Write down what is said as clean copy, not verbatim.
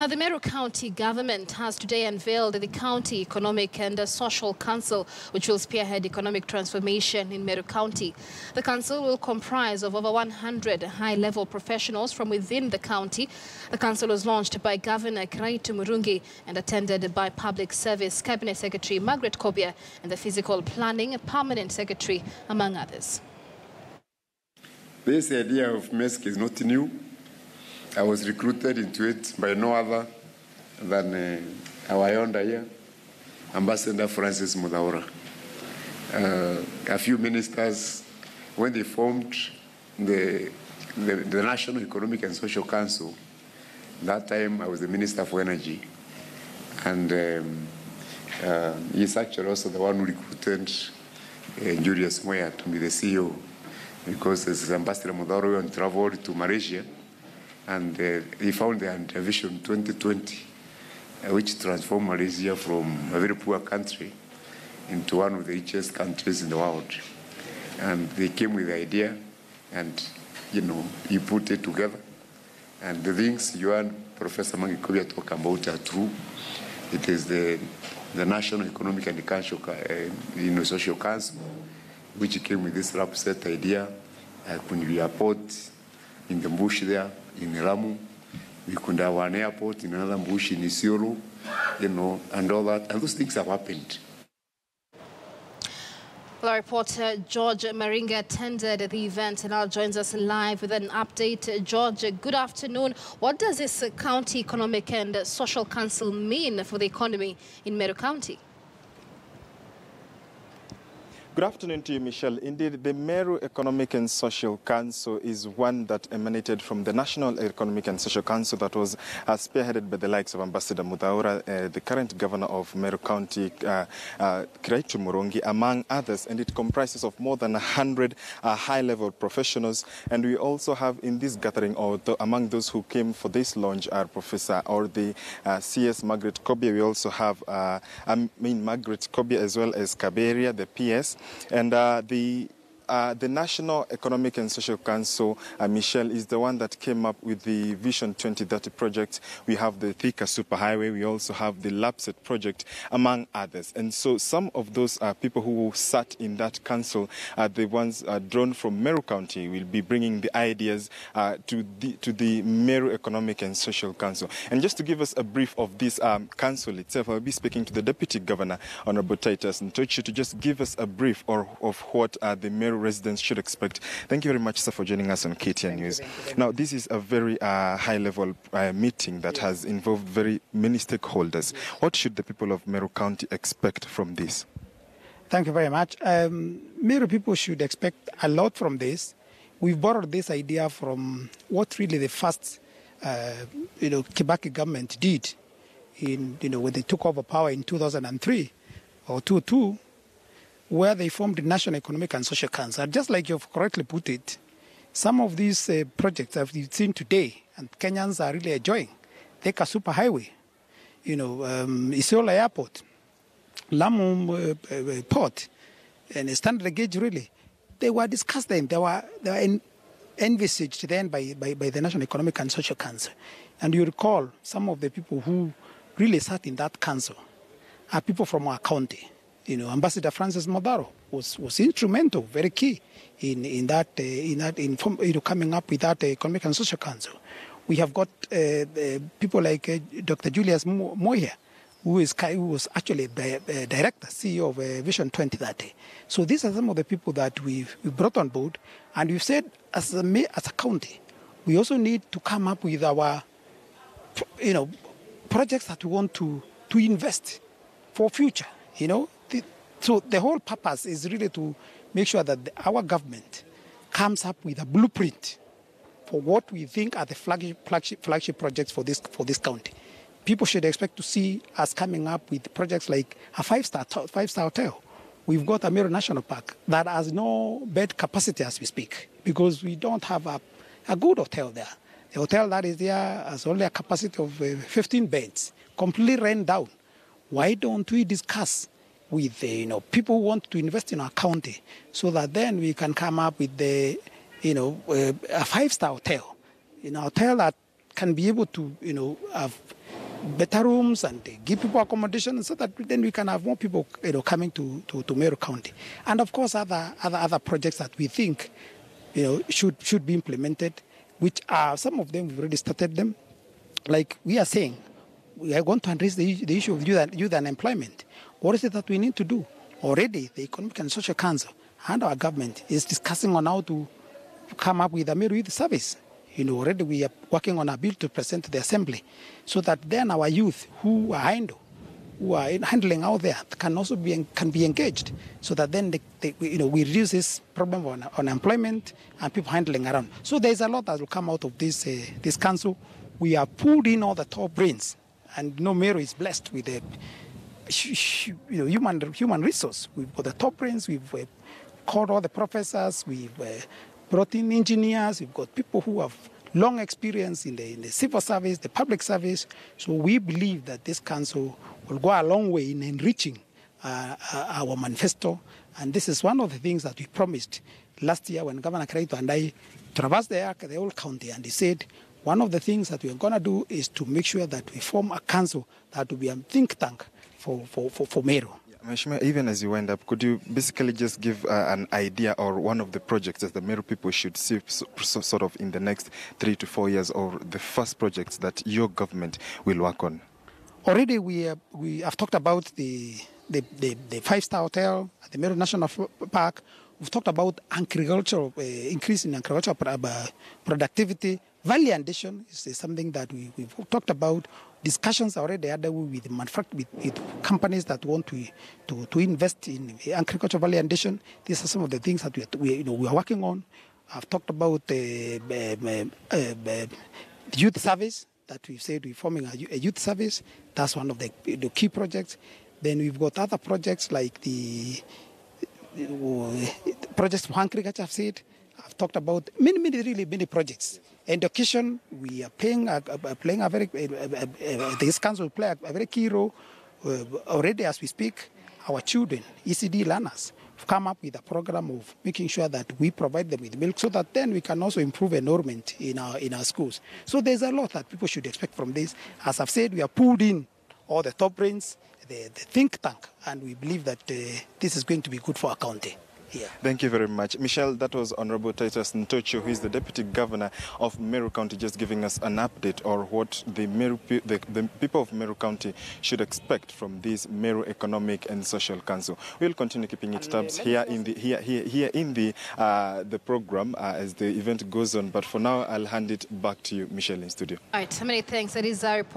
The Meru County government has today unveiled the County Economic and Social Council, which will spearhead economic transformation in Meru County. The council will comprise of over 100 high-level professionals from within the county. The council was launched by Governor Kiraitu Murungi and attended by Public Service Cabinet Secretary Margaret Kobia and the Physical Planning Permanent Secretary, among others. This idea of MESC is not new. I was recruited into it by no other than our yonder here, Ambassador Francis Mudaura. A few ministers, when they formed the National Economic and Social Council, that time I was the Minister for Energy. And he's actually also the one who recruited Julius Moya to be the CEO, because as Ambassador Mudaura traveled to Malaysia, and he found the Vision 2020, which transformed Malaysia from a very poor country into one of the richest countries in the world. And they came with the idea, and he put it together. And the things you and Professor Margaret Kobia talk about are true. It is the National Economic and Social Council, which came with this set idea. When airport in the bush there, in Ramu, we could have an airport in another bush in Isiolo, and all that. And those things have happened. Well, our reporter George Maringa attended the event and now joins us live with an update. George, good afternoon. What does this County Economic and Social Council mean for the economy in Meru County? Good afternoon to you, Michelle. Indeed, the Meru Economic and Social Council is one that emanated from the National Economic and Social Council that was spearheaded by the likes of Ambassador Mudaura, the current governor of Meru County, Kiraitu Murungi, among others. And it comprises of more than 100 high-level professionals. And we also have in this gathering, among those who came for this launch, our professor or the CS Margaret Kobia. We also have Margaret Kobia as well as Kaberia, the PS. And the National Economic and Social Council, Michelle, is the one that came up with the Vision 2030 project. We have the Thika Superhighway. We also have the LAPSET project, among others. And so some of those people who sat in that council are the ones drawn from Meru County. Will be bringing the ideas to the Meru Economic and Social Council. And just to give us a brief of this council itself, I'll be speaking to the Deputy Governor, Honorable Titus Ntochi, to just give us a brief of what the Meru residents should expect. Thank you very much, sir, for joining us on KTN News. Now, this is a very high-level meeting that has involved very many stakeholders. What should the people of Meru County expect from this? Thank you very much. Meru people should expect a lot from this. We've borrowed this idea from what really the first, Kibaki government did when they took over power in 2003 or 2002. Where they formed the National Economic and Social Council. Just like you've correctly put it, some of these projects that we've seen today, and Kenyans are really enjoying, Thika Superhighway, Isiolo Airport, Lamu Port, and Standard Gauge, really, they were discussed then. They were envisaged then by the National Economic and Social Council. And you recall some of the people who really sat in that council are people from our county. Ambassador Francis Mudaura was instrumental, very key in coming up with that Economic and Social Council. We have got people like Dr. Julius Moya, who was actually the director, CEO of Vision 2030. So these are some of the people that we've brought on board, and we've said as a county, we also need to come up with our, projects that we want to invest for future, So the whole purpose is really to make sure that our government comes up with a blueprint for what we think are the flagship projects for this county. People should expect to see us coming up with projects like a five-star hotel. We've got a Meru National Park that has no bed capacity as we speak, because we don't have a good hotel there. The hotel that is there has only a capacity of 15 beds, completely ran down. Why don't we discuss with people who want to invest in our county, so that then we can come up with a five-star hotel, a hotel that can be able to have better rooms and give people accommodation so that then we can have more people coming to Meru County. And of course other projects that we think should be implemented, which are some of them we've already started them. Like we are saying, we are going to address the issue of youth unemployment. What is it that we need to do? Already the Economic and Social Council and our government is discussing on how to come up with a Meru Youth Service. Already we are working on a bill to present to the Assembly so that then our youth who are handling out there can also be engaged, so that then we reduce this problem on unemployment and people handling around. So there's a lot that will come out of this council. We have pulled in all the top brains, and Meru is blessed with a human resource. We've got the top brains. We've called all the professors. We've brought in engineers. We've got people who have long experience in the civil service, the public service. So we believe that this council will go a long way in enriching our manifesto. And this is one of the things that we promised last year when Governor Kreito and I traversed the whole county, and he said, one of the things that we're going to do is to make sure that we form a council that will be a think tank for Meru. Mheshimiwa, even as you wind up, could you basically just give an idea or one of the projects that the Meru people should see sort of in the next 3 to 4 years, or the first projects that your government will work on? Already we have talked about the 5-star hotel at the Meru National Park. We've talked about agricultural increase in agricultural productivity. Value addition is something that we've talked about. Discussions are already underway with companies that want to invest in agricultural value addition. These are some of the things that we are working on. I've talked about the youth service, that we've said we're forming a youth service. That's one of the key projects. Then we've got other projects like the projects for agriculture. I've talked about many projects. Education, we are playing a very, this council will play a very key role. Already as we speak, our children, ECD learners, have come up with a program of making sure that we provide them with milk, so that then we can also improve enrollment in our schools. So there's a lot that people should expect from this. As I've said, we have pulled in all the top brains, the think tank, and we believe that this is going to be good for our county. Yeah. Thank you very much. Michelle, that was Honorable Titus Ntocho, who is the Deputy Governor of Meru County, just giving us an update on what the people of Meru County should expect from this Meru Economic and Social Council. We'll continue keeping it tabs here in the program as the event goes on. But for now, I'll hand it back to you, Michelle, in studio. All right, many thanks. That is our report.